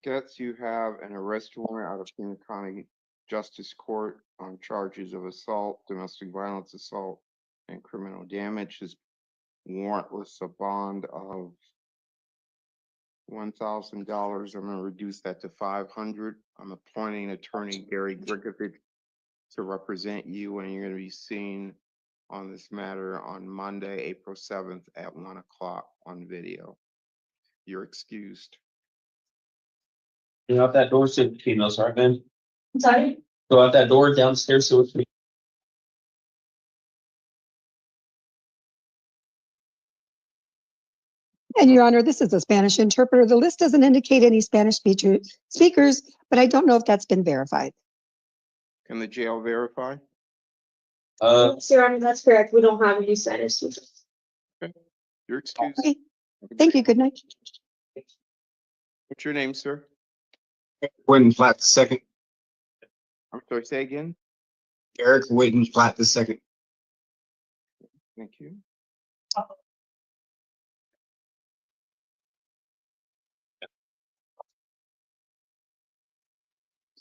Gets you have an arrest warrant out of Pima County Justice Court on charges of assault, domestic violence assault, and criminal damage. His warrantless a bond of $1,000. I'm gonna reduce that to 500. I'm appointing attorney Gary Grigovic to represent you, and you're gonna be seen on this matter on Monday, April 7th at 1 o'clock on video. You're excused. Go out that door so the females are man. Sorry? Go out that door downstairs so it's me. And Your Honor, this is a Spanish interpreter. The list doesn't indicate any Spanish speakers, but I don't know if that's been verified. Can the jail verify? Yes, Your Honor, that's correct. We don't have any Spanish speakers. You're excused. Okay, thank you. Good night. What's your name, sir? Whitten Platt II. I'm sorry, say again? Eric Whitten Platt II. Thank you.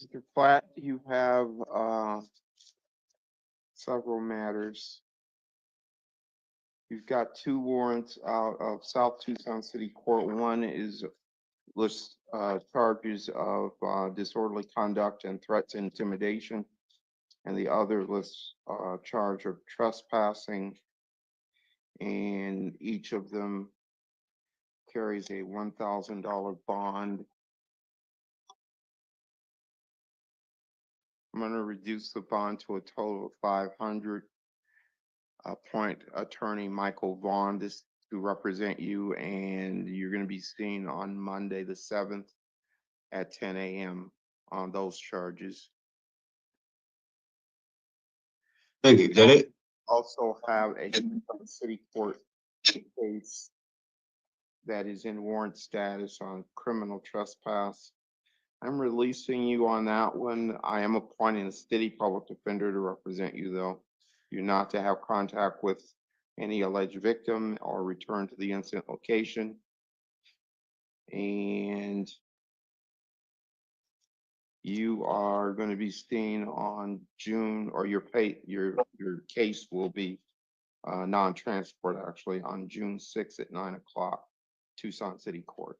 Mr. Platt, you have several matters. You've got 2 warrants out of South Tucson City Court. One is lists charges of disorderly conduct and threats and intimidation, and the other lists charge of trespassing, and each of them carries a $1,000 bond. I'm going to reduce the bond to a total of 500. Appoint attorney Michael Vaughn to represent you, and you're going to be seen on Monday the 7th at 10 a.m. on those charges. Thank you. Is that it? Also have a city court case that is in warrant status on criminal trespass. I'm releasing you on that one. I am appointing a city public defender to represent you, though. You're not to have contact with any alleged victim or return to the incident location. And you are going to be seen on June, or your case will be non-transport actually on June 6th at 9 o'clock, Tucson City Court.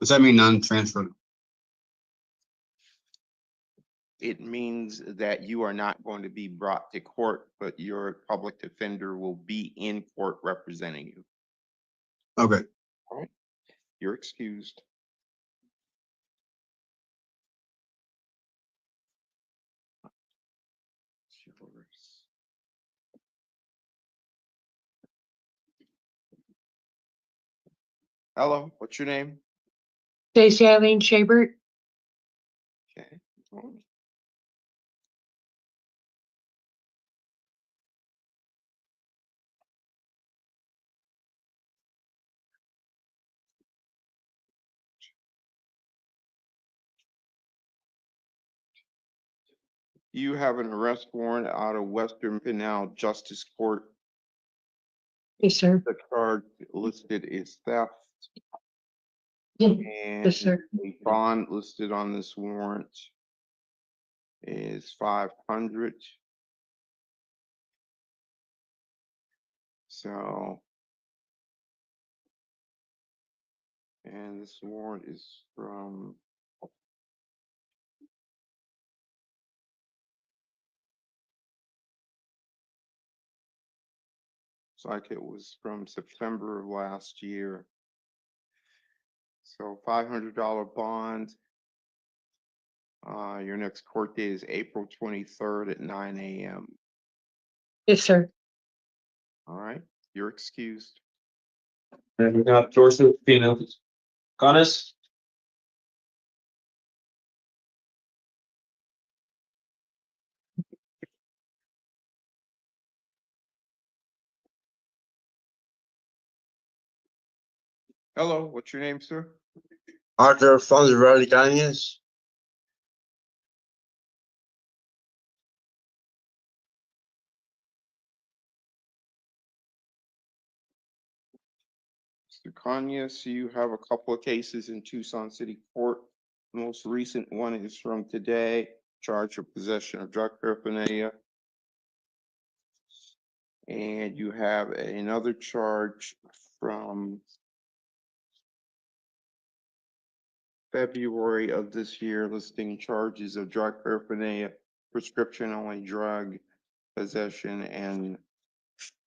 Does that mean non-transfer? It means that you are not going to be brought to court, but your public defender will be in court representing you. Okay. All right. You're excused. Hello, what's your name? Stacy Shabbert. Okay. You have an arrest warrant out of Western Pinal Justice Court. Yes, sir. The charge listed is theft. Yeah. And Yes, sir. a bond listed on this warrant is 500. So, and this warrant is from it's like it was from September of last year. So $500 bond. Your next court date is April 23rd at 9 a.m. Yes, sir. All right, you're excused. And we got doors so the females. Goddess. Hello, what's your name, sir? Arthur Fonseca. Mr. Kanye, so you have a couple of cases in Tucson City Court. The most recent one is from today, charge of possession of drug paraphernalia. And you have another charge from February of this year listing charges of drug paraphernalia, prescription only drug possession and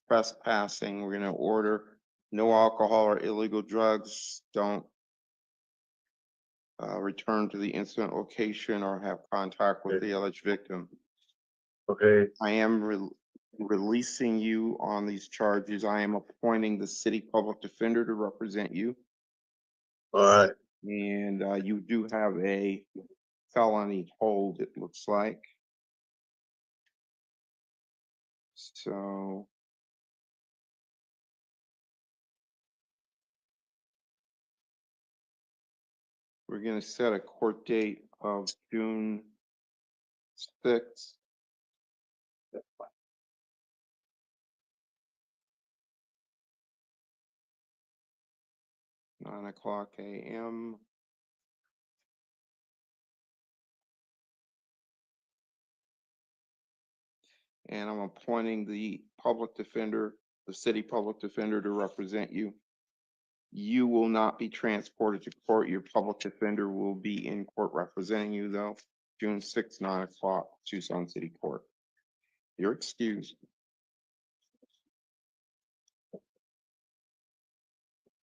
trespassing. We're gonna order no alcohol or illegal drugs, don't return to the incident location or have contact with the alleged victim. Okay. I am releasing you on these charges. I am appointing the city public defender to represent you. All right. And you do have a felony hold, it looks like. So. We're gonna set a court date of June 6th. 9:00 a.m. And I'm appointing the public defender, the city public defender to represent you. You will not be transported to court. Your public defender will be in court representing you though. June 6th, 9:00, Tucson City Court. You're excused.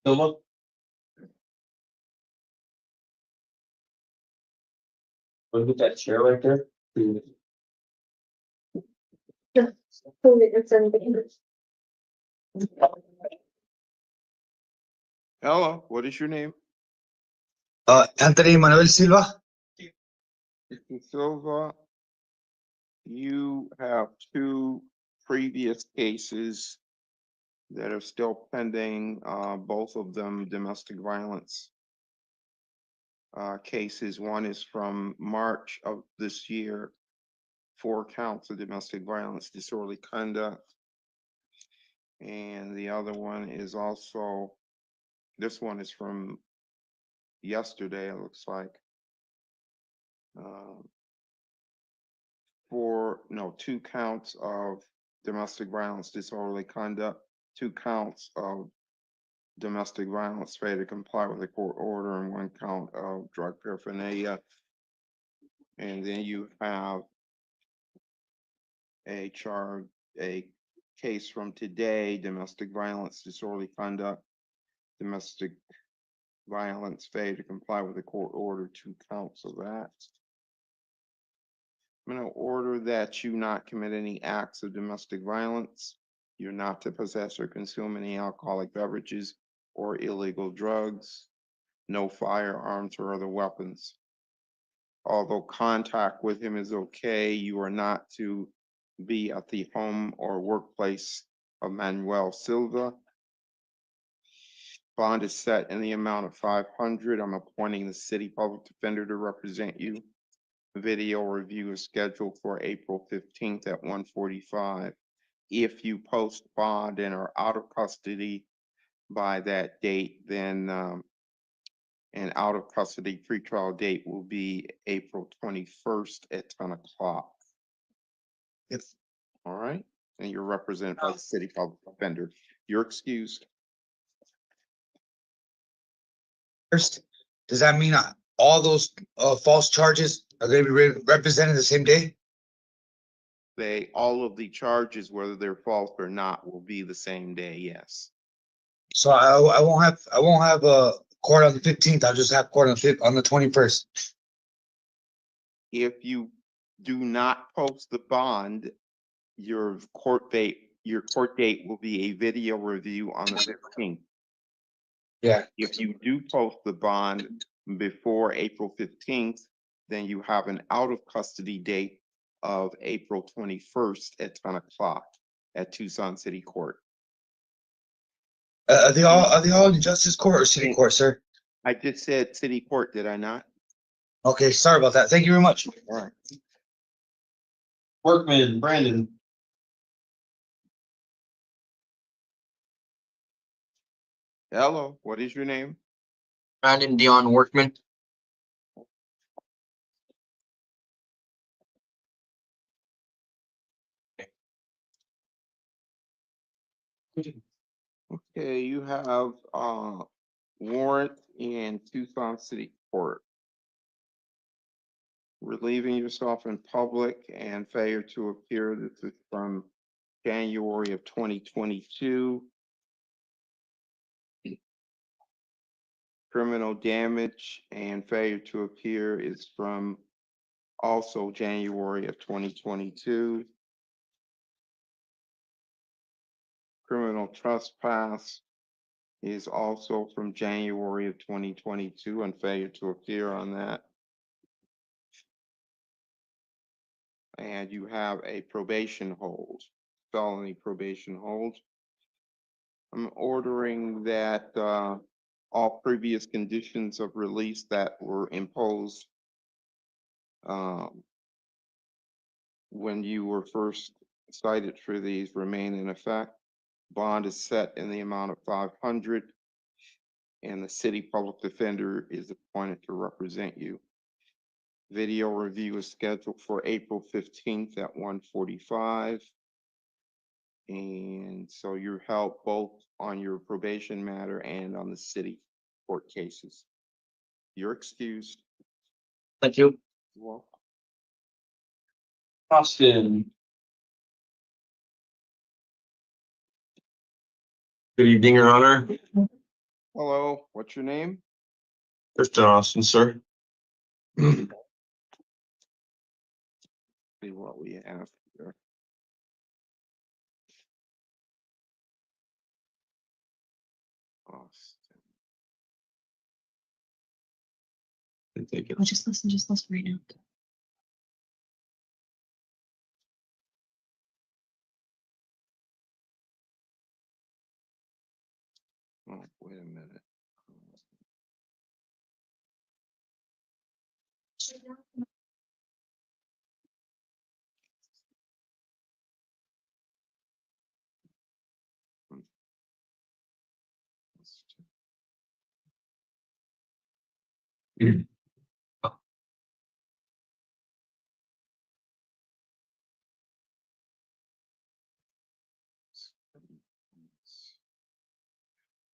Silva? Look at that chair right there. Hello, what is your name? Anthony Manuel Silva. Mr. Silva, you have two previous cases that are still pending, both of them domestic violence cases. One is from March of this year, 4 counts of domestic violence, disorderly conduct. And the other one is also, this one is from yesterday, it looks like. 2 counts of domestic violence, disorderly conduct, 2 counts of domestic violence, failure to comply with a court order, and 1 count of drug paraphernalia. And then you have a case from today, domestic violence, disorderly conduct, domestic violence, failure to comply with a court order, 2 counts of that. I'm gonna order that you not commit any acts of domestic violence. You're not to possess or consume any alcoholic beverages or illegal drugs, no firearms or other weapons. Although contact with him is okay, you are not to be at the home or workplace of Manuel Silva. Bond is set in the amount of $500. I'm appointing the city public defender to represent you. Video review is scheduled for April 15th at 1:45. If you post bond and are out of custody by that date, then an out of custody pretrial date will be April 21st at 10:00. Yes. All right, and you're represented by the city public defender. You're excused. First, does that mean all those false charges are going to be represented the same day? All of the charges, whether they're false or not, will be the same day, yes. So I won't have a court on the 15th. I'll just have court on the 21st. If you do not post the bond, your court date will be a video review on the 15th. Yeah. If you do post the bond before April 15th, then you have an out of custody date of April 21st at 10:00 at Tucson City Court. Are they all in justice court or city court, sir? I just said city court, did I not? Okay, sorry about that. Thank you very much. All right. Workman, Brandon. Hello, what is your name? Brandon Dion Workman. Okay, you have warrant in Tucson City Court. Relieving yourself in public and failure to appear. This is from January of 2022. Criminal damage and failure to appear is from also January of 2022. Criminal trespass is also from January of 2022 and failure to appear on that. And you have a probation hold, felony probation hold. I'm ordering that all previous conditions of release that were imposed when you were first cited for these remain in effect. Bond is set in the amount of 500, and the city public defender is appointed to represent you. Video review is scheduled for April 15th at 1:45. And so you're helped both on your probation matter and on the city court cases. You're excused. Thank you. You're welcome. Austin. Good evening, Your Honor. Hello, what's your name? Clifton Austin, sir. See what we have here. Austin. Thank you. Oh, just listen right now. Oh, wait a minute.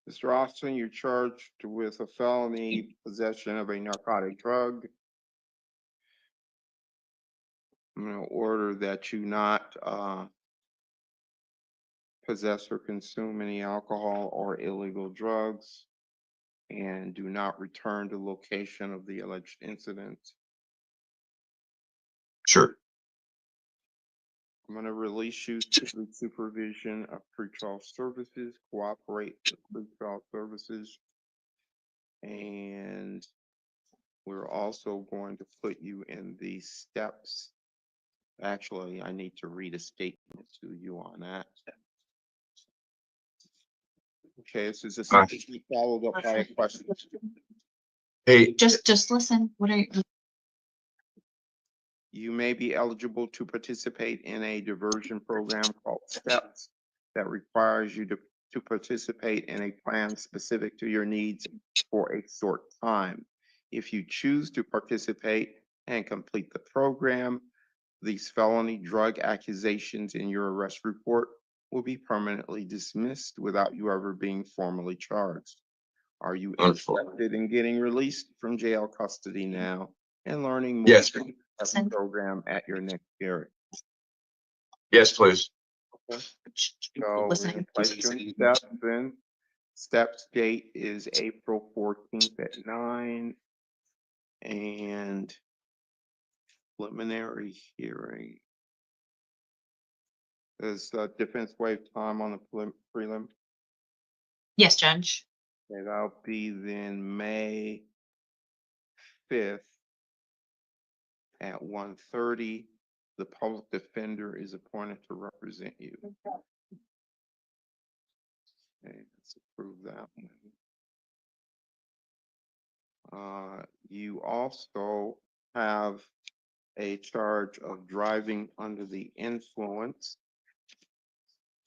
Mr. Austin, you're charged with a felony possession of a narcotic drug. I'm gonna order that you not possess or consume any alcohol or illegal drugs, and do not return to location of the alleged incident. Sure. I'm gonna release you to the supervision of pretrial services, cooperate with pretrial services. And we're also going to put you in the steps. Actually, I need to read a statement to you on that. Okay, this is a statement followed up by a question. Hey, Just listen. What are you? You may be eligible to participate in a diversion program called STEPS that requires you to participate in a plan specific to your needs for a short time. If you choose to participate and complete the program, these felony drug accusations in your arrest report will be permanently dismissed without you ever being formally charged. Are you Wonderful. interested in getting released from jail custody now and learning more? Yes. about the program at your next hearing? yes, please. So we're Listen. gonna place you in steps in. Steps date is April 14th at 9. And preliminary hearing. Does defense waive time on the prelim? Yes, Judge. Okay, that'll be then May 5th at 1:30. The public defender is appointed to represent you. Okay, let's approve that one. You also have a charge of driving under the influence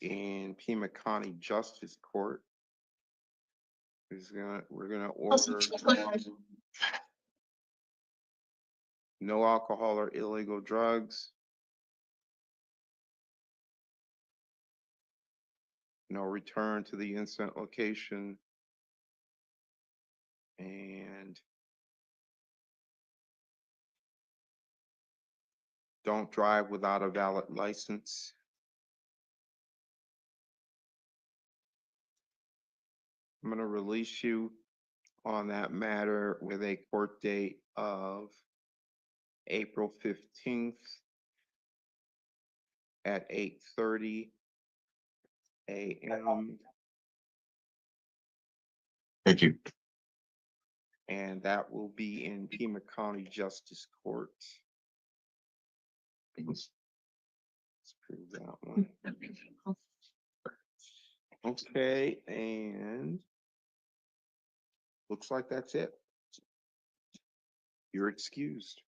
in Pima County Justice Court. We're gonna order no alcohol or illegal drugs. No return to the incident location. And don't drive without a valid license. I'm gonna release you on that matter with a court date of April 15th at 8:30 a.m. Thank you. And that will be in Pima County Justice Court. Let's prove that one. Okay, and looks like that's it. You're excused.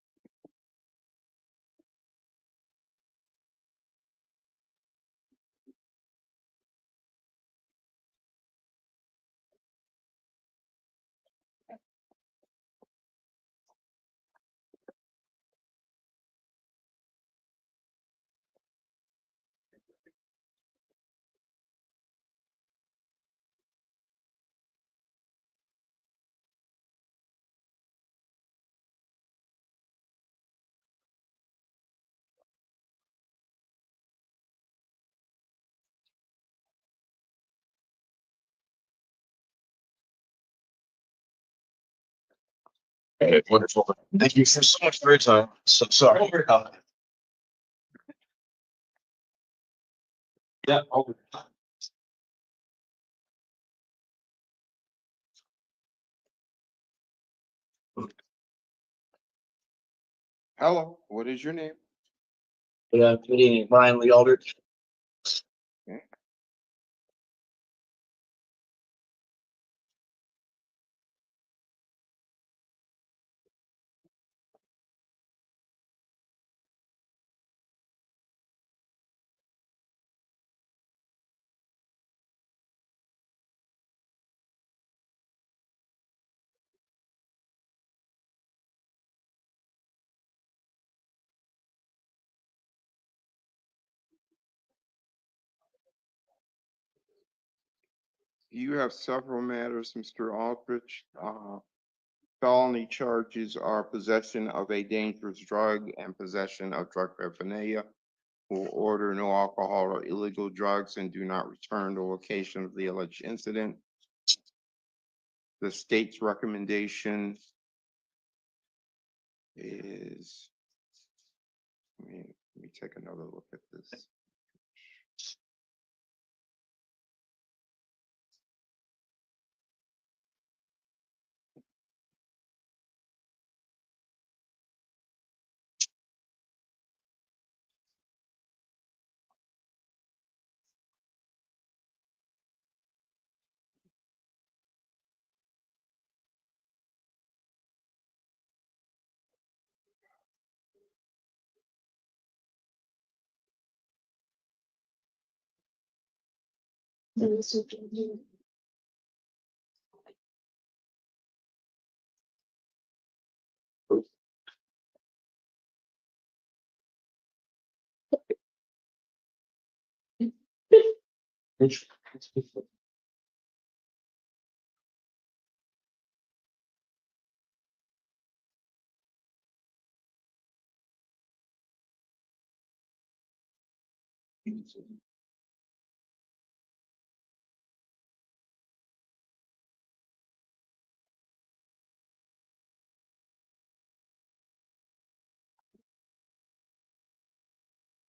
Okay, wonderful. Thank you so much for your time. So sorry. Yeah. Hello, what is your name? Yeah, good evening, Brian Lee Aldrich. Okay. You have several matters, Mr. Aldrich. Felony charges are possession of a dangerous drug and possession of drug paraphernalia. Will order no alcohol or illegal drugs and do not return to location of the alleged incident. The state's recommendation is, let me take another look at this.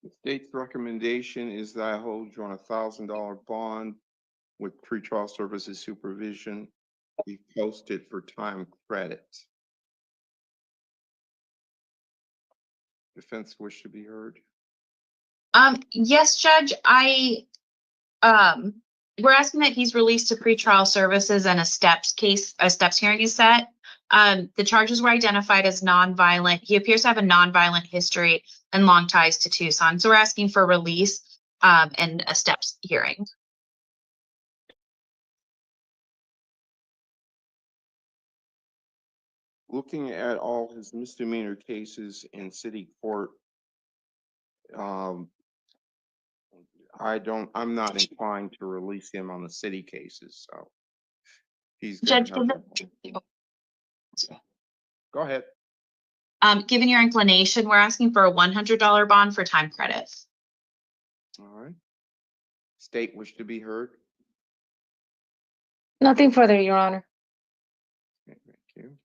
The state's recommendation is that I hold you on $1,000 bond with pretrial services supervision. Be posted for time credit. Defense wish to be heard. Yes, Judge, we're asking that he's released to pretrial services and a steps hearing is set. The charges were identified as nonviolent. He appears to have a nonviolent history and long ties to Tucson. So we're asking for release, and a steps hearing. looking at all his misdemeanor cases in city court, um, I'm not inclined to release him on the city cases, so. He's gonna Judge, have, go ahead. given your inclination, we're asking for a $100 bond for time credits. All right. State wish to be heard. Nothing further, Your Honor. Okay, thank you.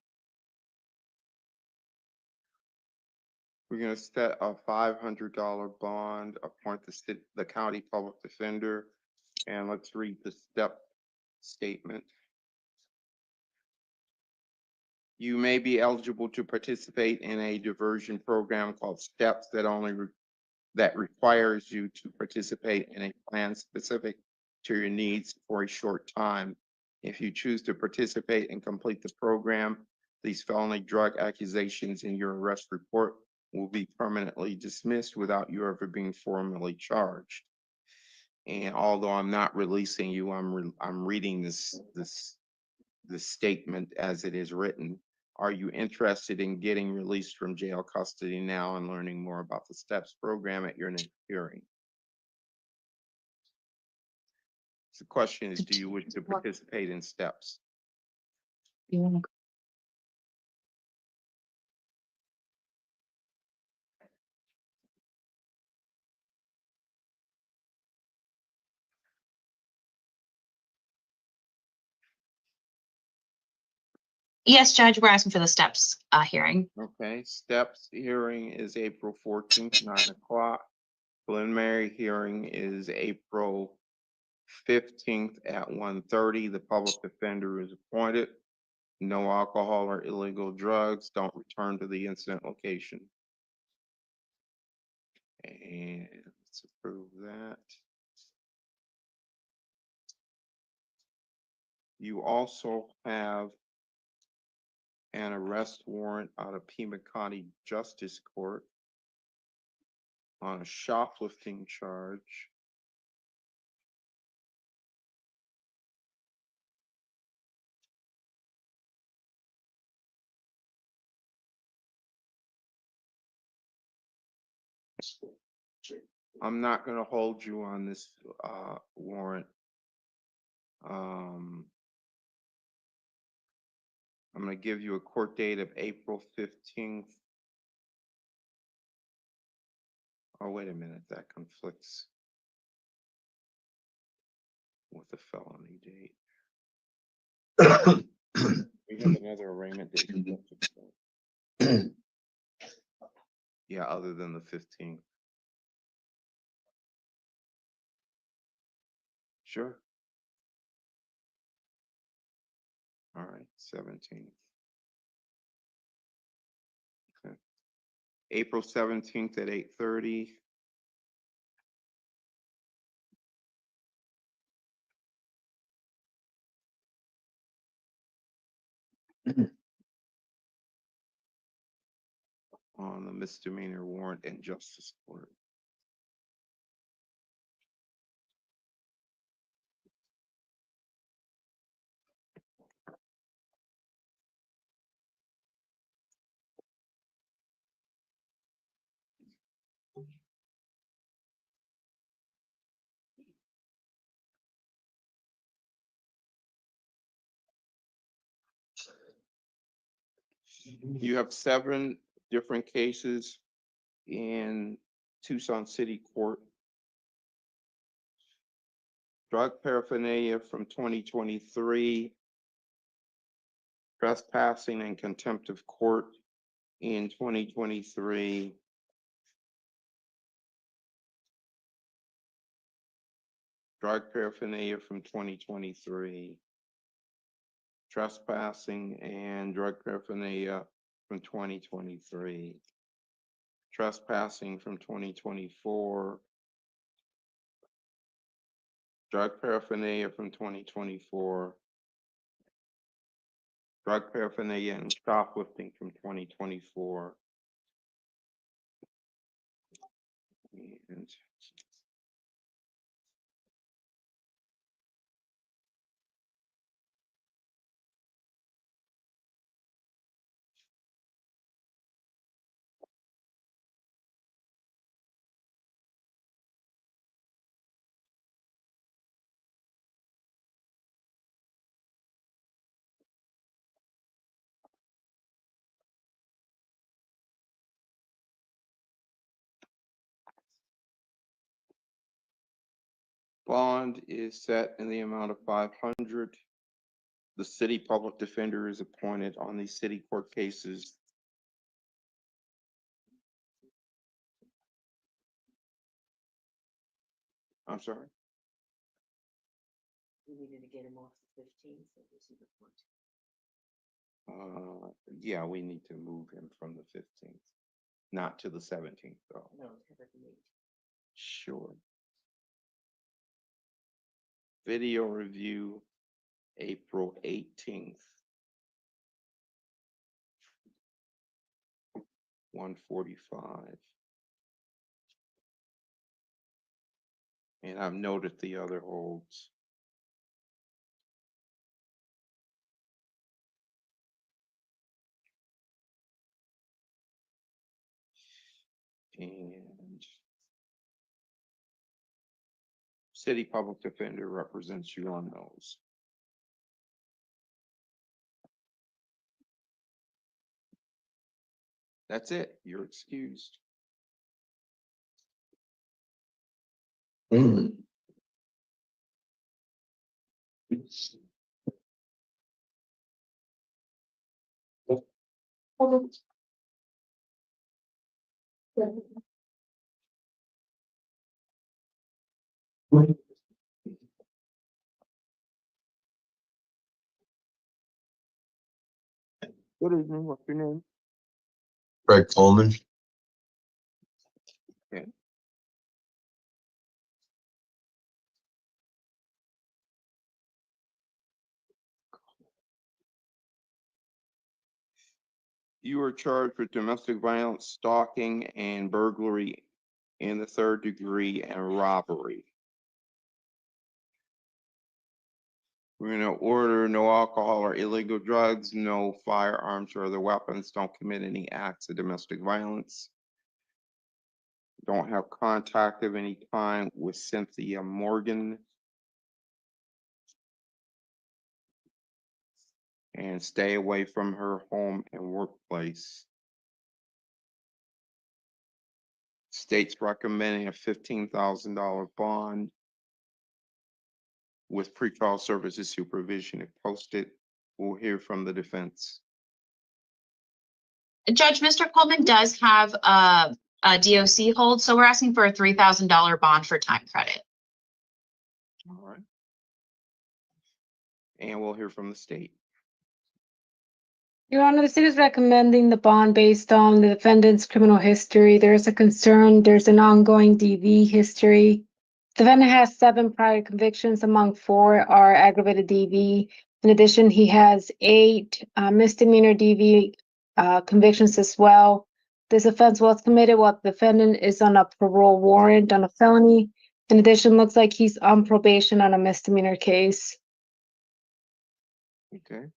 We're gonna set a $500 bond, appoint the county public defender, and let's read the step statement. You may be eligible to participate in a diversion program called STEPS that requires you to participate in a plan specific to your needs for a short time. If you choose to participate and complete the program, these felony drug accusations in your arrest report will be permanently dismissed without you ever being formally charged. And although I'm not releasing you, I'm reading this statement as it is written. Are you interested in getting released from jail custody now and learning more about the STEPS program at your next hearing? The question is, do you wish to participate in STEPS? Yes, Judge, we're asking for the steps hearing. Okay, STEPS hearing is April 14th, 9 o'clock. Preliminary hearing is April 15th at 1:30. The public defender is appointed. No alcohol or illegal drugs. Don't return to the incident location. And let's approve that. You also have an arrest warrant out of Pima County Justice Court on a shoplifting charge. I'm not gonna hold you on this warrant. I'm gonna give you a court date of April 15th. Oh, wait a minute, that conflicts with the felony date. We have another arraignment date. Yeah, other than the 15th. Sure. All right, 17th. Okay. April 17th at 8:30. On the misdemeanor warrant and justice court. You have 7 different cases in Tucson City Court. Drug paraphernalia from 2023. Trespassing and contempt of court in 2023. Drug paraphernalia from 2023. Trespassing and drug paraphernalia from 2023. Trespassing from 2024. Drug paraphernalia from 2024. Drug paraphernalia and shoplifting from 2024. And Bond is set in the amount of 500. The city public defender is appointed on these city court cases. I'm sorry. We needed to get him off the 15th. Yeah, we need to move him from the 15th, not to the 17th, though. No, Sure. Video review, April 18th. 1:45. And I've noted the other holds. And city public defender represents you on those. That's it. You're excused. Good evening. What's your name? Greg Coleman. Okay. You are charged with domestic violence, stalking, and burglary in the 3rd degree and robbery. We're gonna order no alcohol or illegal drugs, no firearms or other weapons, don't commit any acts of domestic violence. Don't have contact of any kind with Cynthia Morgan. And stay away from her home and workplace. State's recommending a $15,000 bond with pretrial services supervision if posted. We'll hear from the defense. Judge, Mr. Coleman does have a DOC hold, so we're asking for a $3,000 bond for time credit. All right. And we'll hear from the state. Your Honor, the state is recommending the bond based on the defendant's criminal history. There's a concern, there's an ongoing DV history. The defendant has 7 prior convictions, among 4 are aggravated DV. In addition, he has 8 misdemeanor DV convictions as well. This offense was committed while the defendant is on a parole warrant on a felony. In addition, looks like he's on probation on a misdemeanor case. Okay,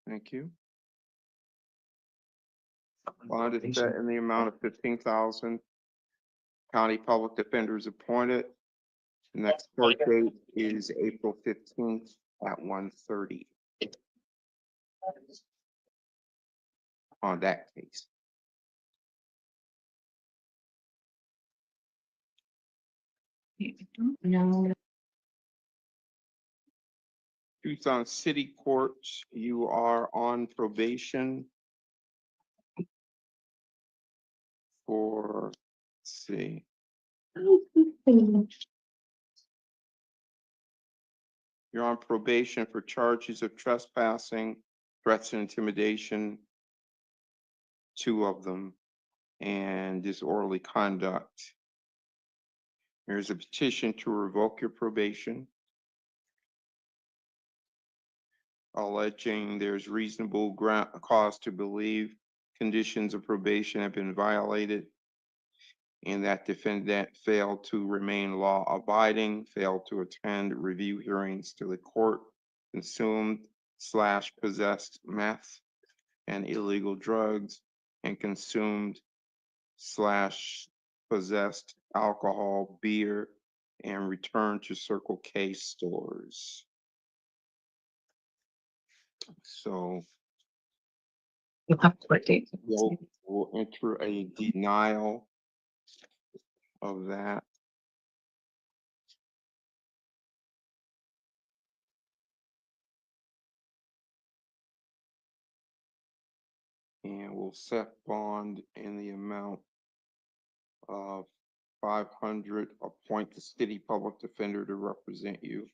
thank you. Bond is set in the amount of 15,000. County public defender is appointed. Next court date is April 15th at 1:30. On that case. No. Tucson City Court, you are on probation for, let's see, you're on probation for charges of trespassing, threats and intimidation, 2 of them, and disorderly conduct. There's a petition to revoke your probation, alleging there's reasonable cause to believe conditions of probation have been violated and that defendant failed to remain law abiding, failed to attend review hearings to the court, consumed/possessed meth and illegal drugs, and consumed/possessed alcohol, beer, and returned to Circle K stores. So we'll enter a denial of that. And we'll set bond in the amount of 500, appoint the city public defender to represent you.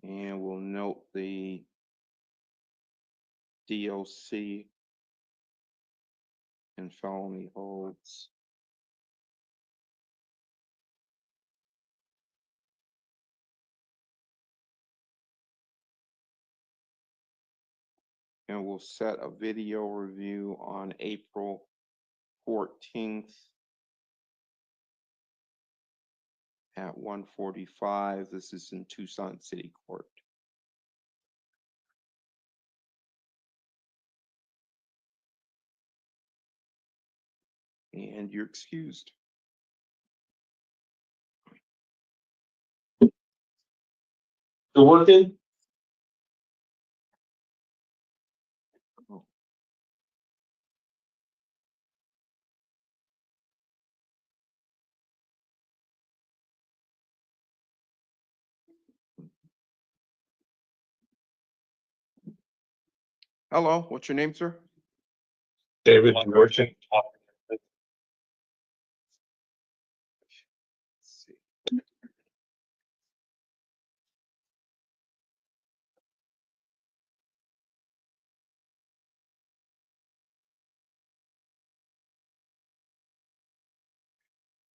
And we'll note the DOC and felony holds. And we'll set a video review on April 14th at 1:45. This is in Tucson City Court. And you're excused. The working? Hello, what's your name, sir? David working. Let's see.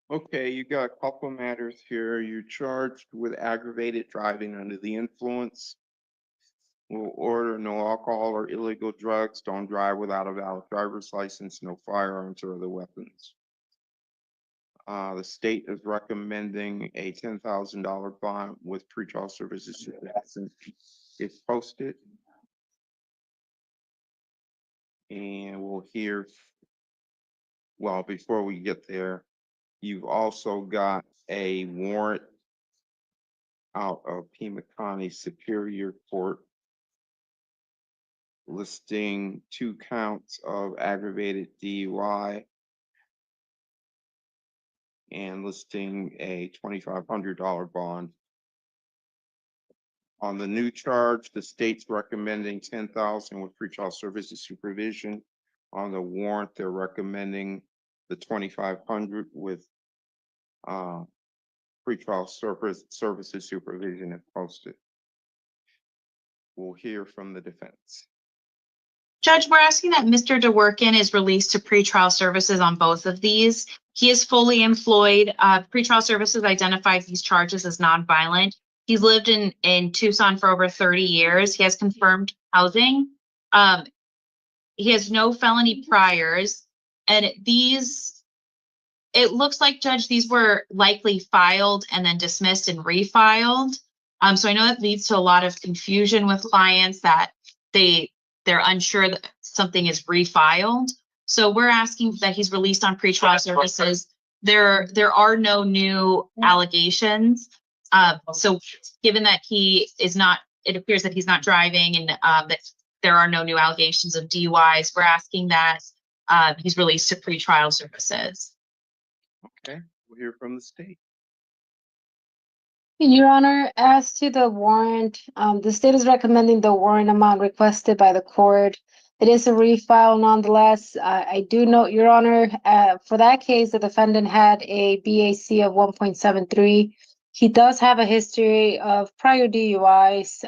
Okay, you got a couple of matters here. You're charged with aggravated driving under the influence. Will order no alcohol or illegal drugs. Don't drive without a valid driver's license. No firearms or other weapons. The state is recommending a $10,000 bond with pretrial services if posted. And we'll hear, well, before we get there, you've also got a warrant out of Pima County Superior Court listing 2 counts of aggravated DUI and listing a $2,500 bond. On the new charge, the state's recommending 10,000 with pretrial services supervision. On the warrant, they're recommending the 2,500 with pretrial services supervision if posted. We'll hear from the defense. Judge, we're asking that Mr. Dwerin is released to pretrial services on both of these. He is fully employed. Pretrial services identified these charges as nonviolent. He's lived in Tucson for over 30 years. He has confirmed housing. He has no felony priors. And these, it looks like, Judge, these were likely filed and then dismissed and refiled. So I know that leads to a lot of confusion with clients that they're unsure that something is refiled. So we're asking that he's released on pretrial services. There are no new allegations. So given that he is not, it appears that he's not driving and that there are no new allegations of DUIs, we're asking that he's released to pretrial services. Okay, we'll hear from the state. Your Honor, as to the warrant, the state is recommending the warrant amount requested by the court. It is a refile nonetheless. I do note, Your Honor, for that case, the defendant had a BAC of 1.73. He does have a history of prior DUIs,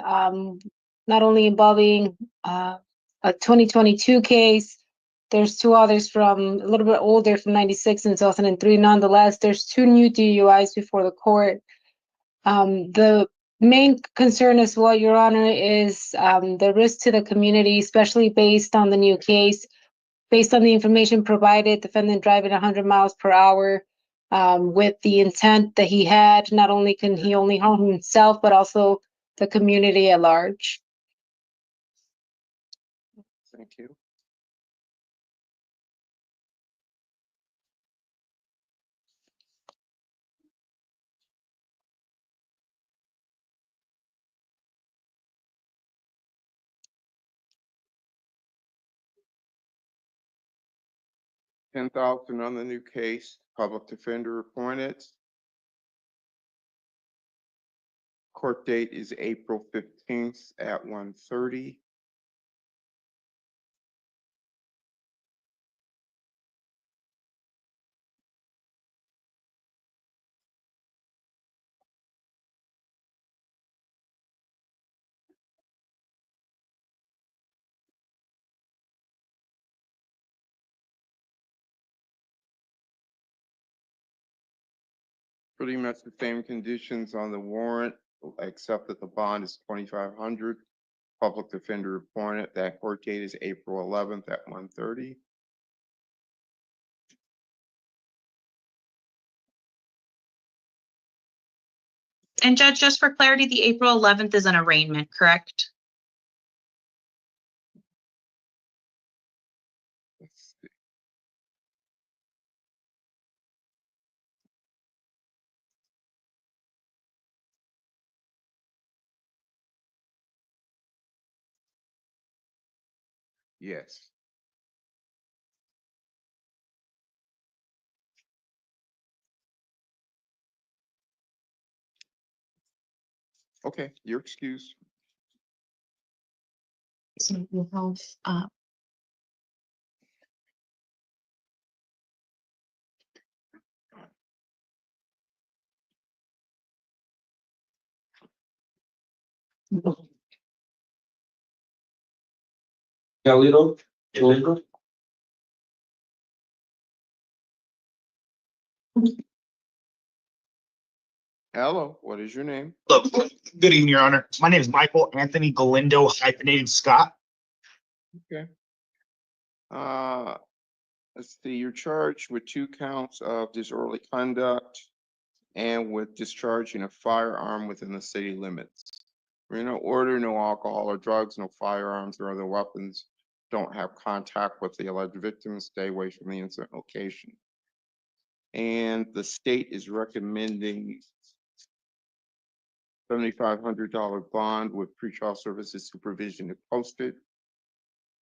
not only involving a 2022 case. There's 2 others from a little bit older from 96 and 2003. Nonetheless, there's 2 new DUIs before the court. The main concern as well, Your Honor, is the risk to the community, especially based on the new case. Based on the information provided, defendant driving 100 miles per hour with the intent that he had, not only can he only harm himself, but also the community at large. Thank you. $10,000 on the new case, public defender appointed. court date is April 15th at 1:30. Pretty much the same conditions on the warrant, except that the bond is 2,500. Public defender appointed. That court date is April 11th at 1:30. And Judge, just for clarity, the April 11th is an arraignment, correct? Let's see. Yes. Okay, you're excused. So we'll have, Galindo, Galindo. Hello, what is your name? Look, good evening, Your Honor. My name is Michael Anthony Galindo hyphenated Scott. Okay. Let's see, you're charged with 2 counts of disorderly conduct and with discharging a firearm within the city limits. We're no order, no alcohol or drugs, no firearms or other weapons. Don't have contact with the alleged victims. Stay away from the incident location. And the state is recommending $7,500 bond with pretrial services supervision if posted.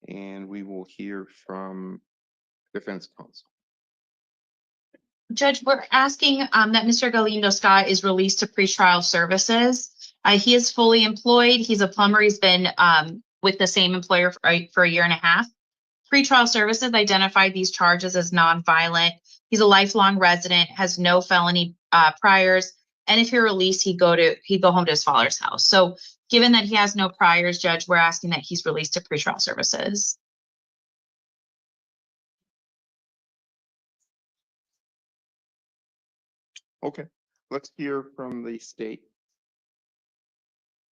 And we will hear from defense counsel. Judge, we're asking that Mr. Galindo Scott is released to pretrial services. He is fully employed. He's a plumber. He's been with the same employer for a year and a half. Pretrial services identified these charges as nonviolent. He's a lifelong resident, has no felony priors, and if you're released, he'd go home to his father's house. So given that he has no priors, Judge, we're asking that he's released to pretrial services. Okay, let's hear from the state.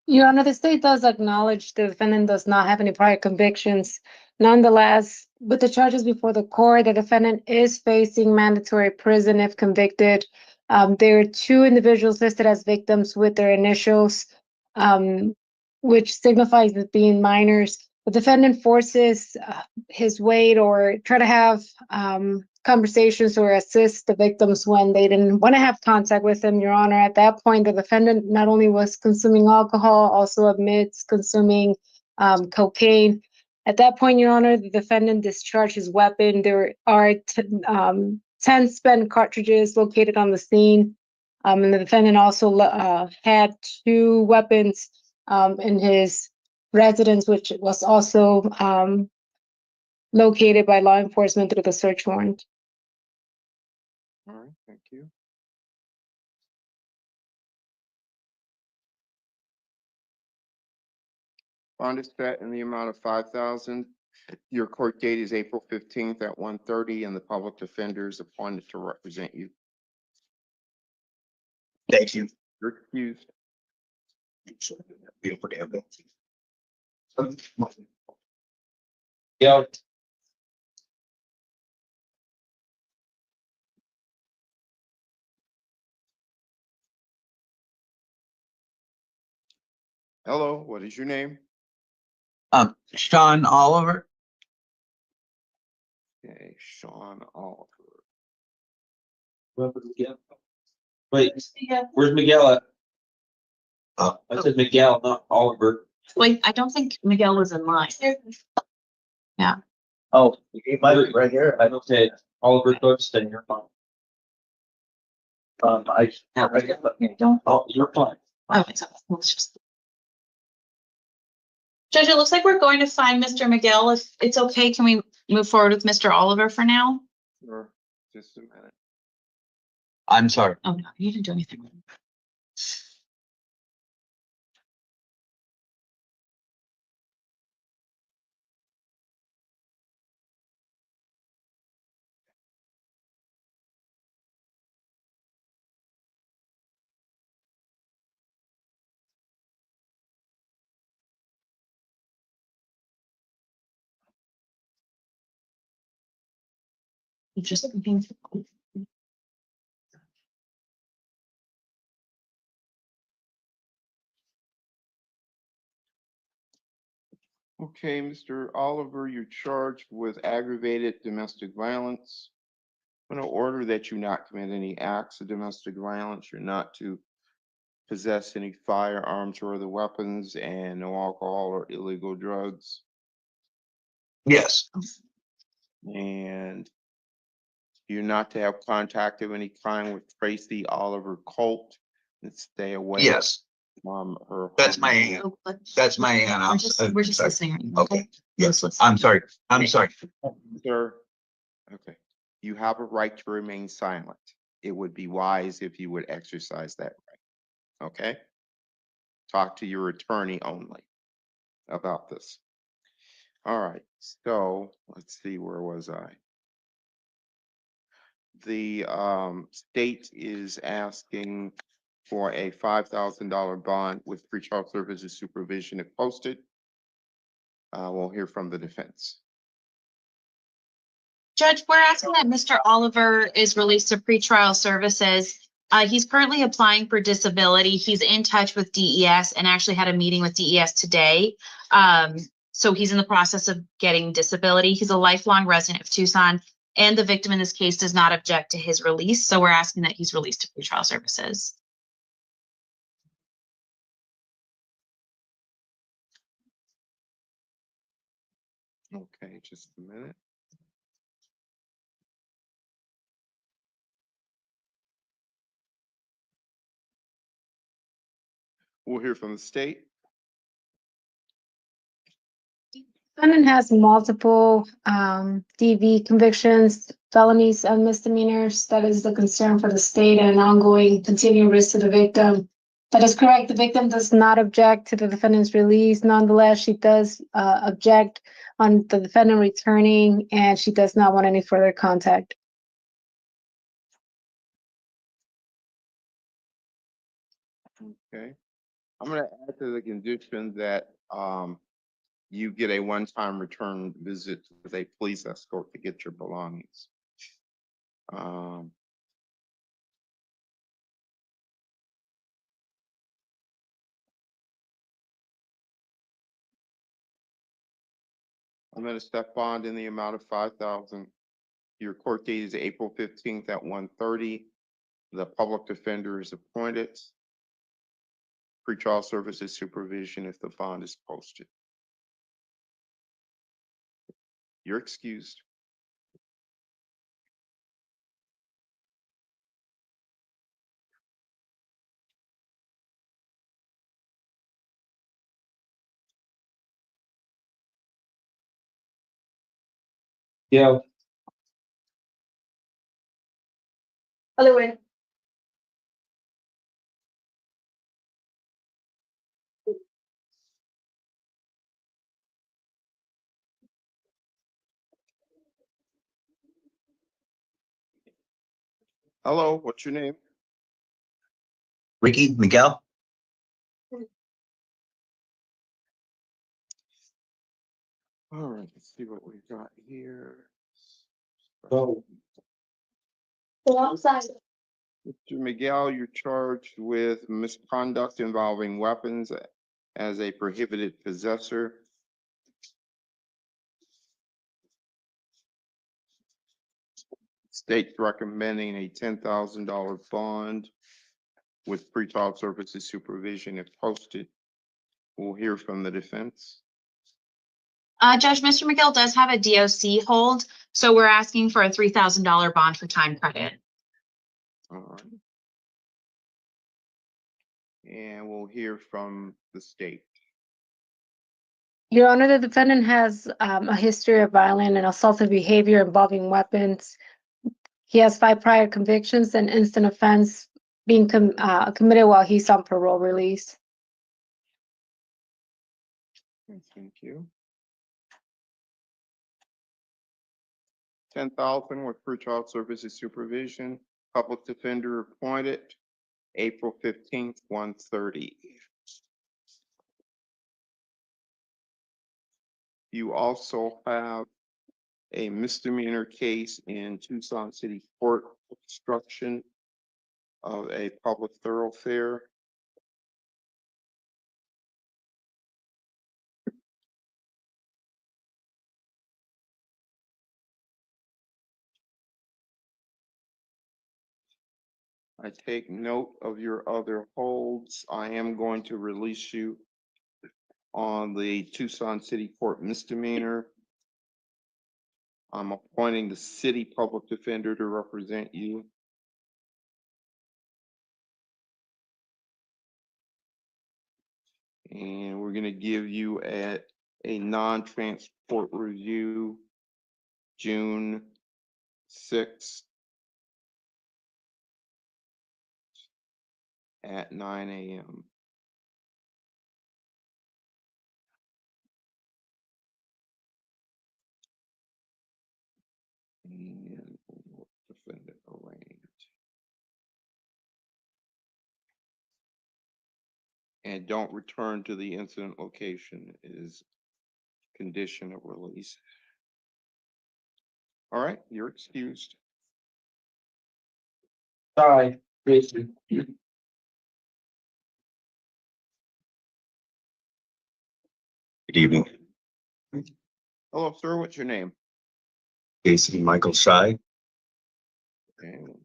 Your Honor, the state does acknowledge the defendant does not have any prior convictions. Nonetheless, with the charges before the court, the defendant is facing mandatory prison if convicted. There are 2 individuals listed as victims with their initials, which signifies as being minors. The defendant forces his weight or try to have conversations or assist the victims when they didn't want to have contact with him, Your Honor. At that point, the defendant not only was consuming alcohol, also admits consuming cocaine. At that point, Your Honor, the defendant discharged his weapon. There are 10 spent cartridges located on the scene. And the defendant also had 2 weapons in his residence, which was also located by law enforcement through the search warrant. All right, thank you. Bond is set in the amount of 5,000. Your court date is April 15th at 1:30, and the public defender is appointed to represent you. Thank you. You're excused. Be forgiven. Yeah. Hello, what is your name? Sean Oliver. Okay, Sean Oliver. Wait, where's Miguel at? Oh. I said Miguel, not Oliver. Wait, I don't think Miguel was in line. Oh, he might be right here. I don't say Oliver Cooks, then you're fine. I Don't. Oh, you're fine. Oh, let's just. Judge, it looks like we're going to find Mr. Miguel. If it's okay, can we move forward with Mr. Oliver for now? Sure, just a minute. I'm sorry. Oh, no, you didn't do anything. Just. Okay, Mr. Oliver, you're charged with aggravated domestic violence. I'm going to order that you not commit any acts of domestic violence. You're not to possess any firearms or other weapons, and no alcohol or illegal drugs. Yes, And you're not to have contact of any kind with Tracy Oliver Colt, and stay away yes, from her. that's my home. aunt. Oh, but That's my aunt. we're just sorry. listening. Right now, Okay, yes, Just listen. I'm sorry. I'm sorry. Sir, okay, you have a right to remain silent. It would be wise if you would exercise that right, okay? Talk to your attorney only about this. All right, so let's see, where was I? The state is asking for a $5,000 bond with pretrial services supervision if posted. We'll hear from the defense. Judge, we're asking that Mr. Oliver is released to pretrial services. He's currently applying for disability. He's in touch with DES and actually had a meeting with DES today. So he's in the process of getting disability. He's a lifelong resident of Tucson, and the victim in this case does not object to his release. So we're asking that he's released to pretrial services. Okay, just a minute. We'll hear from the state. Defendant has multiple DV convictions, felonies, and misdemeanors. That is the concern for the state and an ongoing continuing risk to the victim. That is correct. The victim does not object to the defendant's release. Nonetheless, she does object on the defendant returning, and she does not want any further contact. Okay, I'm gonna add to the condition that you get a one-time return visit with a police escort to get your belongings. I'm gonna step bond in the amount of 5,000. Your court date is April 15th at 1:30. The public defender is appointed. Pretrial services supervision if the bond is posted. You're excused. Yeah, Other way. Hello, what's your name? Ricky, Miguel? All right, let's see what we've got here. so Go outside. Mr. Miguel, you're charged with misconduct involving weapons as a prohibited possessor. State's recommending a $10,000 bond with pretrial services supervision if posted. We'll hear from the defense. Judge, Mr. Miguel does have a DOC hold, so we're asking for a $3,000 bond for time credit. All right. And we'll hear from the state. Your Honor, the defendant has a history of violent and assaultive behavior involving weapons. He has 5 prior convictions and instant offense being committed while he's on parole release. Thank you. 10,000 with pretrial services supervision, public defender appointed, April 15th, 1:30. You also have a misdemeanor case in Tucson City Court, obstruction of a public thoroughfare. I take note of your other holds. I am going to release you on the Tucson City Court misdemeanor. I'm appointing the city public defender to represent you. And we're gonna give you a non-transport review, June 6th at 9 a.m. And defendant arraigned. And don't return to the incident location is condition of release. All right, you're excused. Shai, Stacy. Good evening. Hello, sir. What's your name? Stacy Michael Shai. Okay. Let's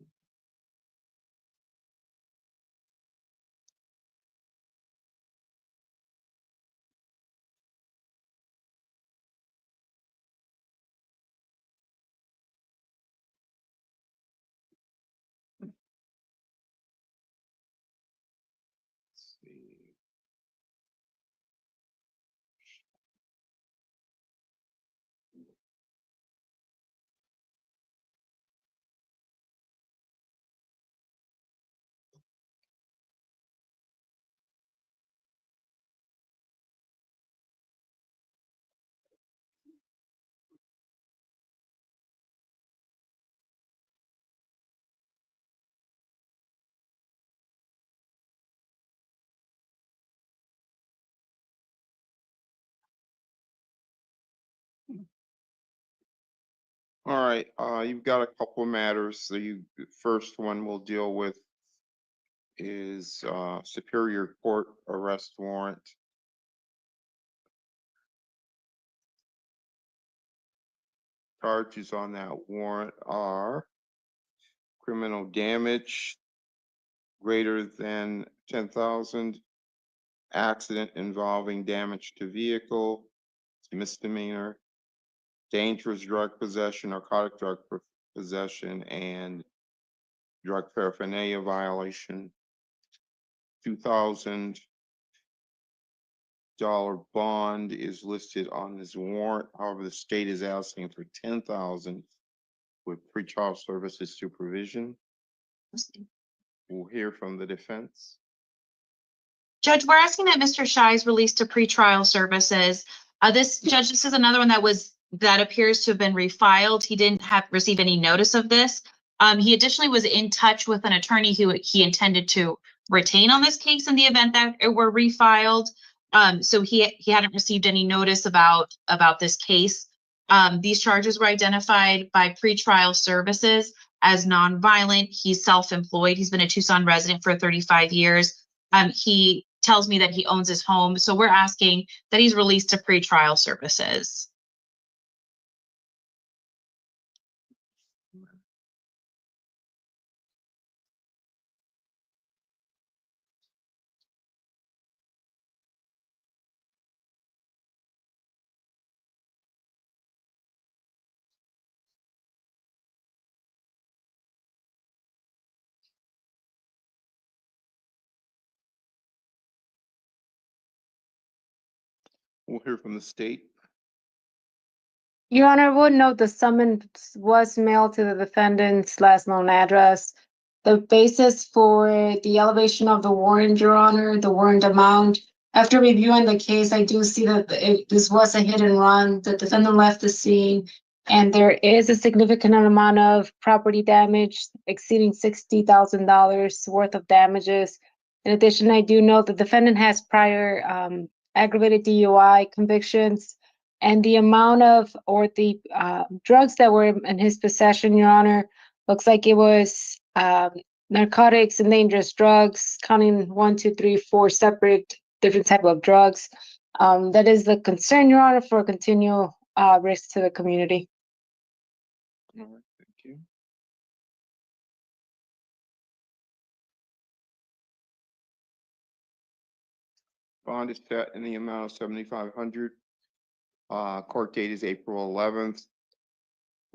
see. All right, you've got a couple of matters. The first one we'll deal with is Superior Court arrest warrant. Charges on that warrant are criminal damage greater than 10,000, accident involving damage to vehicle, misdemeanor, dangerous drug possession, narcotic drug possession, and drug paraphernalia violation. $2,000 bond is listed on this warrant. However, the state is asking for 10,000 with pretrial services supervision. We'll hear from the defense. Judge, we're asking that Mr. Shai is released to pretrial services. This is another one that appears to have been refiled. He didn't receive any notice of this. He additionally was in touch with an attorney who he intended to retain on this case in the event that it were refiled. So he hadn't received any notice about this case. These charges were identified by pretrial services as nonviolent. He's self-employed. He's been a Tucson resident for 35 years. He tells me that he owns his home. So we're asking that he's released to pretrial services. We'll hear from the state. Your Honor, would note the summons was mailed to the defendant's last known address. The basis for the elevation of the warrant, Your Honor, the warrant amount. After reviewing the case, I do see that this was a hit and run. The defendant left the scene, and there is a significant amount of property damage exceeding $60,000 worth of damages. In addition, I do know the defendant has prior aggravated DUI convictions. And the amount of, or the drugs that were in his possession, Your Honor, looks like it was narcotics and dangerous drugs, counting 1, 2, 3, 4 separate different type of drugs. That is the concern, Your Honor, for continual risk to the community. All right, thank you. Bond is set in the amount of 7,500. Court date is April 11th,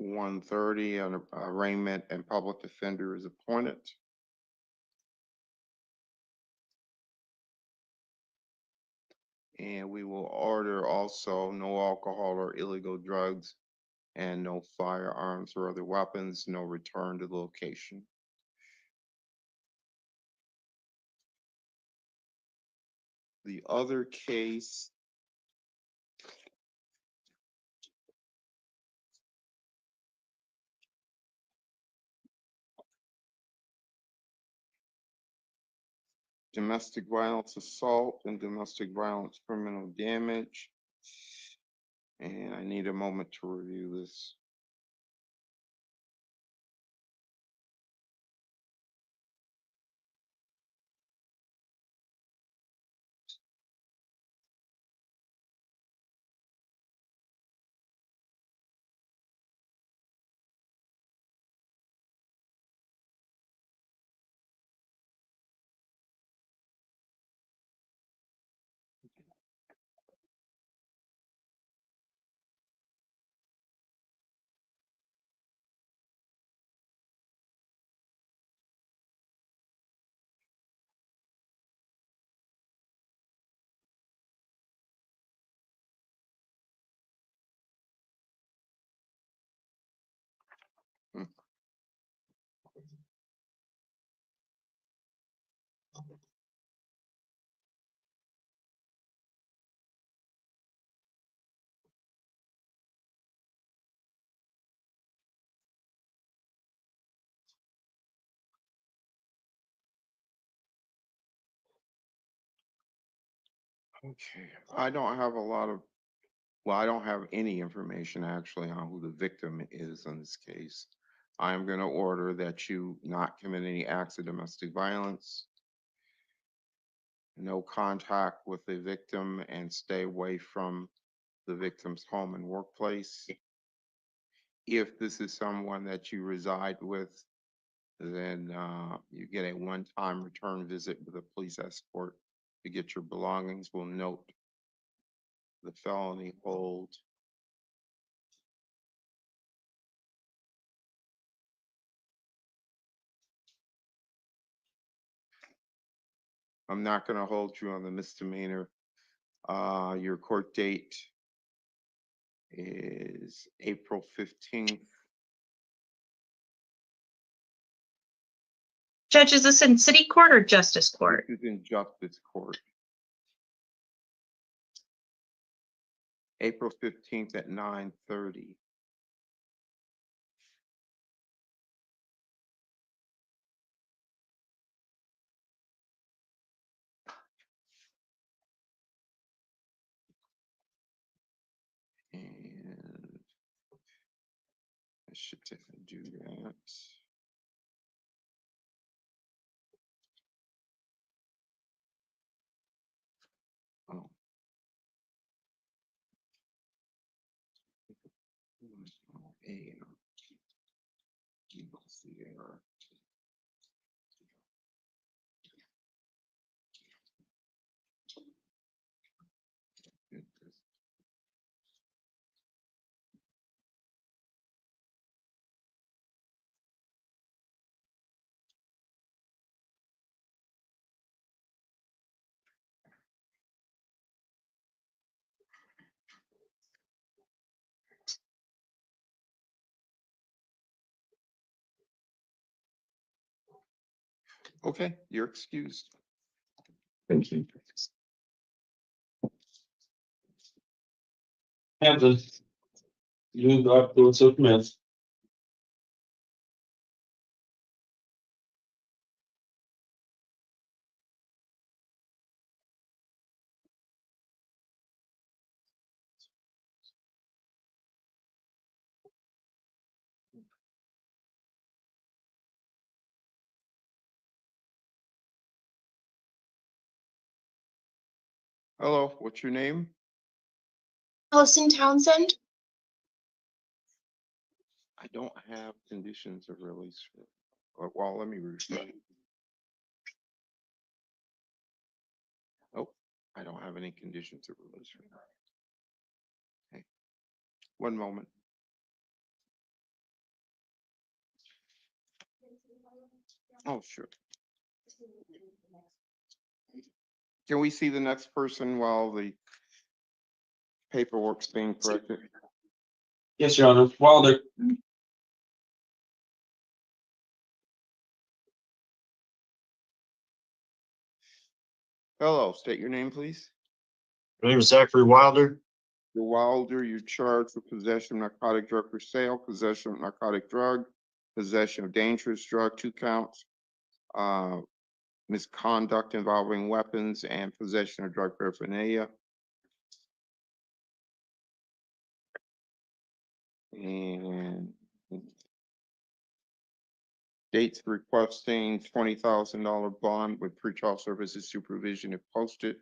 1:30, and arraignment and public defender is appointed. And we will order also no alcohol or illegal drugs and no firearms or other weapons, no return to the location. The other case domestic violence assault and domestic violence criminal damage. And I need a moment to review this. Okay, I don't have a lot of, well, I don't have any information actually on who the victim is in this case. I am going to order that you not commit any acts of domestic violence, no contact with the victim, and stay away from the victim's home and workplace. If this is someone that you reside with, then you get a one-time return visit with a police escort to get your belongings. We'll note the felony hold. I'm not going to hold you on the misdemeanor. Your court date is April 15th. Judge, is this in city court or justice court? This is in justice court. April 15th at 9:30. And I should definitely do that. Oh. Okay, you're excused. Thank you. Hampton. You got those documents. Hello, what's your name? Allison Townsend. I don't have conditions of release. Well, let me read. Oh, I don't have any conditions of release. Okay. One moment. Oh, sure. Can we see the next person while the paperwork's being corrected? Yes, Your Honor. Wilder. Hello, state your name, please. My name is Zachary Wilder. Mr. Wilder, you're charged with possession of narcotic drug for sale, possession of narcotic drug, possession of dangerous drug, 2 counts, misconduct involving weapons, and possession of drug paraphernalia. And states requesting $20,000 bond with pretrial services supervision if posted.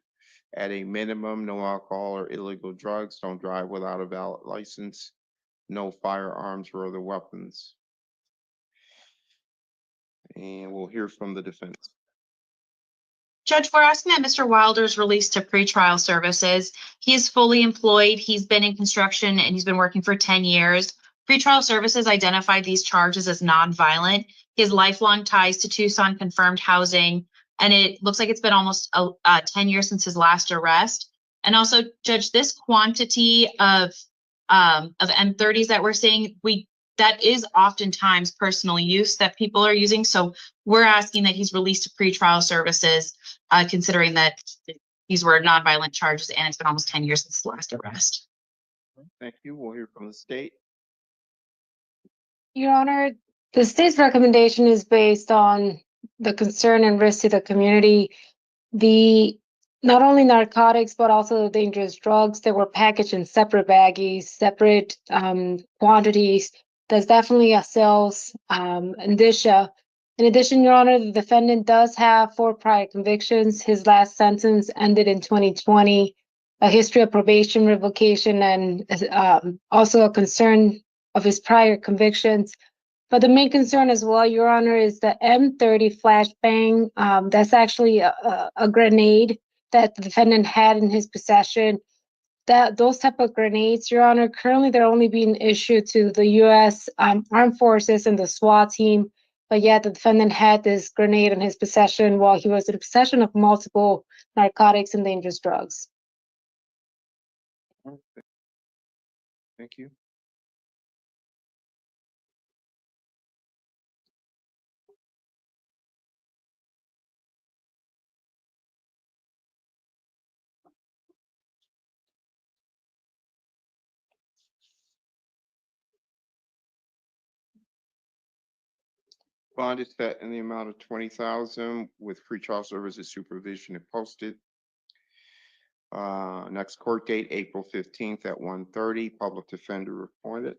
At a minimum, no alcohol or illegal drugs, don't drive without a valid license, no firearms or other weapons. And we'll hear from the defense. Judge, we're asking that Mr. Wilder's released to pretrial services. He is fully employed. He's been in construction and he's been working for 10 years. Pretrial services identified these charges as nonviolent. He has lifelong ties to Tucson confirmed housing, and it looks like it's been almost 10 years since his last arrest. And also, Judge, this quantity of M30s that we're seeing, that is oftentimes personal use that people are using. So we're asking that he's released to pretrial services, considering that these were nonviolent charges and it's been almost 10 years since the last arrest. Thank you. We'll hear from the state. Your Honor, the state's recommendation is based on the concern and risk to the community. Not only narcotics, but also dangerous drugs that were packaged in separate baggies, separate quantities. There's definitely a sales indicia. In addition, Your Honor, the defendant does have 4 prior convictions. His last sentence ended in 2020. A history of probation revocation and also a concern of his prior convictions. But the main concern as well, Your Honor, is the M30 flashbang. That's actually a grenade that the defendant had in his possession. Those type of grenades, Your Honor, currently they're only being issued to the U.S. Armed Forces and the SWAT team. But yet the defendant had this grenade in his possession while he was in possession of multiple narcotics and dangerous drugs. Thank you. Bond is set in the amount of 20,000 with pretrial services supervision if posted. Next court date, April 15th at 1:30. Public defender appointed.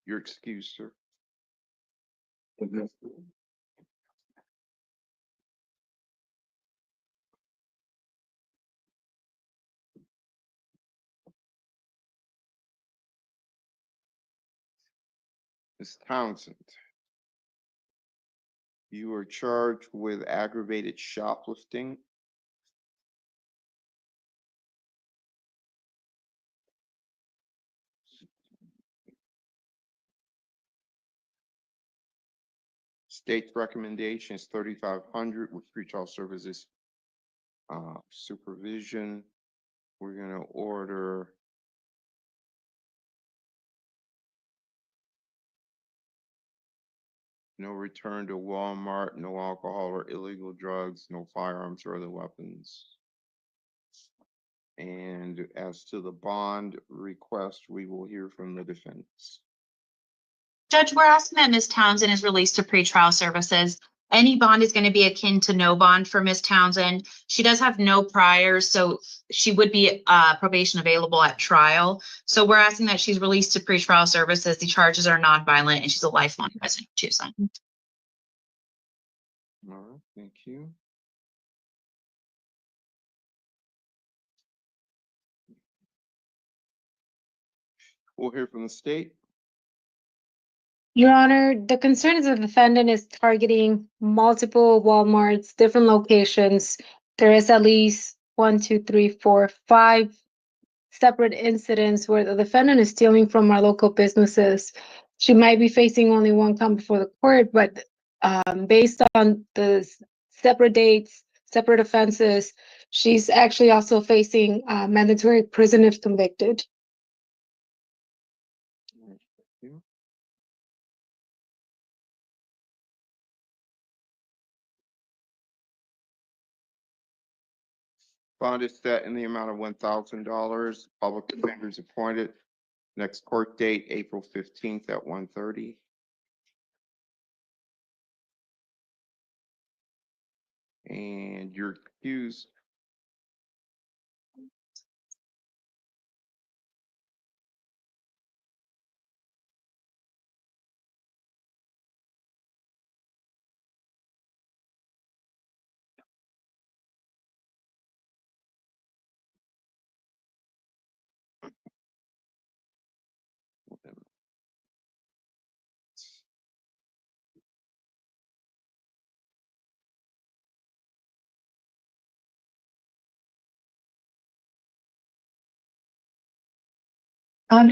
You're excused, sir. Ms. Townsend, you are charged with aggravated shoplifting. State's recommendation is 3,500 with pretrial services supervision. We're gonna order no return to Walmart, no alcohol or illegal drugs, no firearms or other weapons. And as to the bond request, we will hear from the defendants. Judge, we're asking that Ms. Townsend is released to pretrial services. Any bond is going to be akin to no bond for Ms. Townsend. She does have no priors, so she would be probation available at trial. So we're asking that she's released to pretrial services. The charges are nonviolent and she's a lifelong resident of Tucson. All right, thank you. We'll hear from the state. Your Honor, the concern is the defendant is targeting multiple Walmarts, different locations. There is at least 5 separate incidents where the defendant is stealing from our local businesses. She might be facing only one count before the court, but based on the separate dates, separate offenses, she's actually also facing mandatory prison if convicted. Thank you. Bond is set in the amount of $1,000. Public defenders appointed. Next court date, April 15th at 1:30. And you're accused.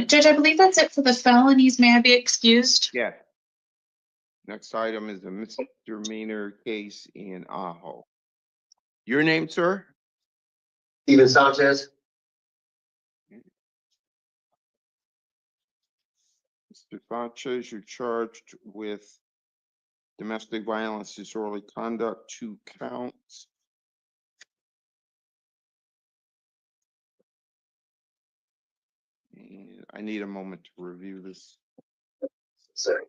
Judge, I believe that's it for the felonies. May I be excused? Yeah. Next item is a misdemeanor case in Ajo. Your name, sir? Sanchez. Mr. Sanchez, you're charged with domestic violence, disorderly conduct, 2 counts. And I need a moment to review this. Sorry.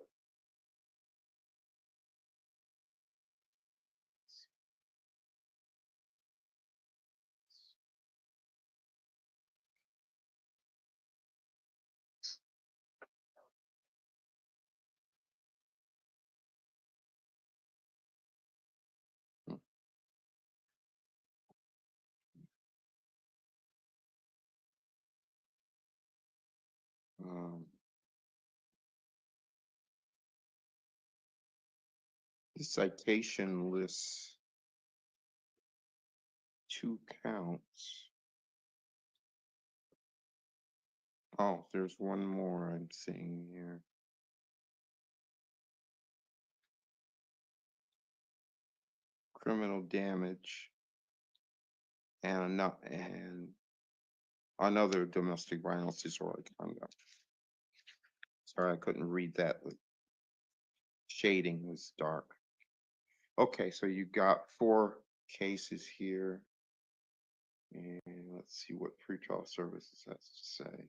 Um, the citation lists 2 counts. Oh, there's one more I'm seeing here. Criminal damage and another domestic violence disorderly conduct. Sorry, I couldn't read that. The shading was dark. Okay, so you got 4 cases here. And let's see what pretrial services has to say.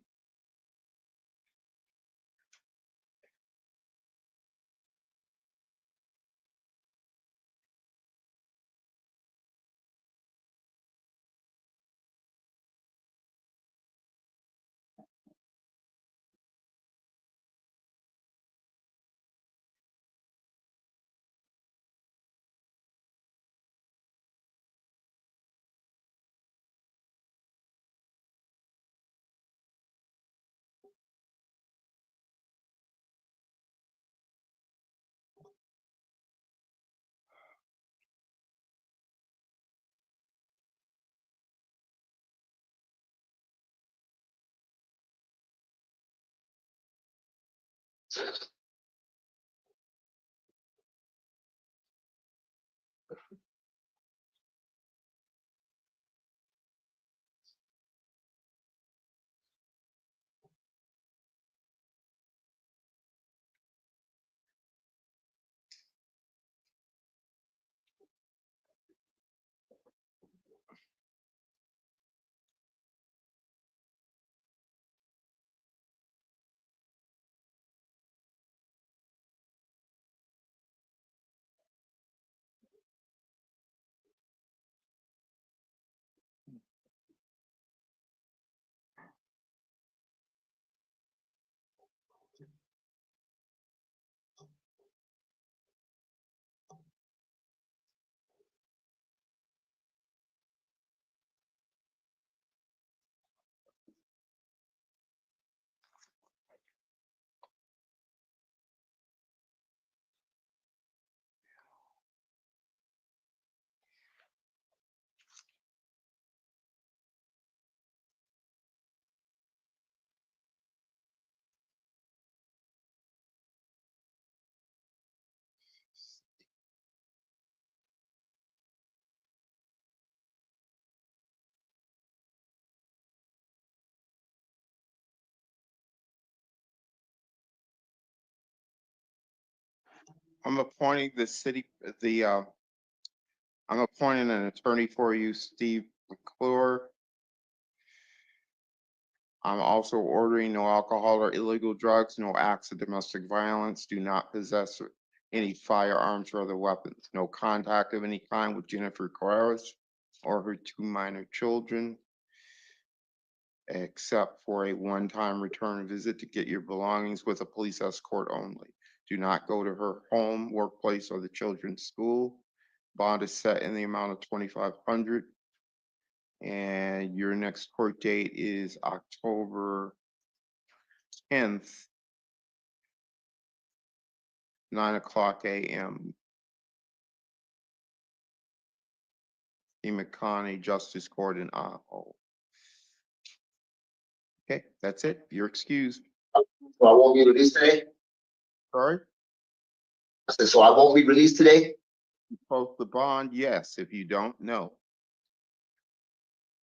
I'm appointing I'm appointing an attorney for you, Steve McClure. I'm also ordering no alcohol or illegal drugs, no acts of domestic violence, do not possess any firearms or other weapons, no contact of any kind with Jennifer Carras or her 2 minor children, except for a one-time return visit to get your belongings with a police escort only. Do not go to her home, workplace, or the children's school. Bond is set in the amount of $2,500. And your next court date is October 10th, 9:00 a.m. Pima County Justice Court in Ajo. Okay, that's it. You're excused. So I won't be released today? Sorry? I said, so I won't be released today? Post the bond, yes. If you don't, no.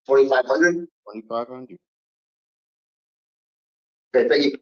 4,500? 2,500. Okay, thank you.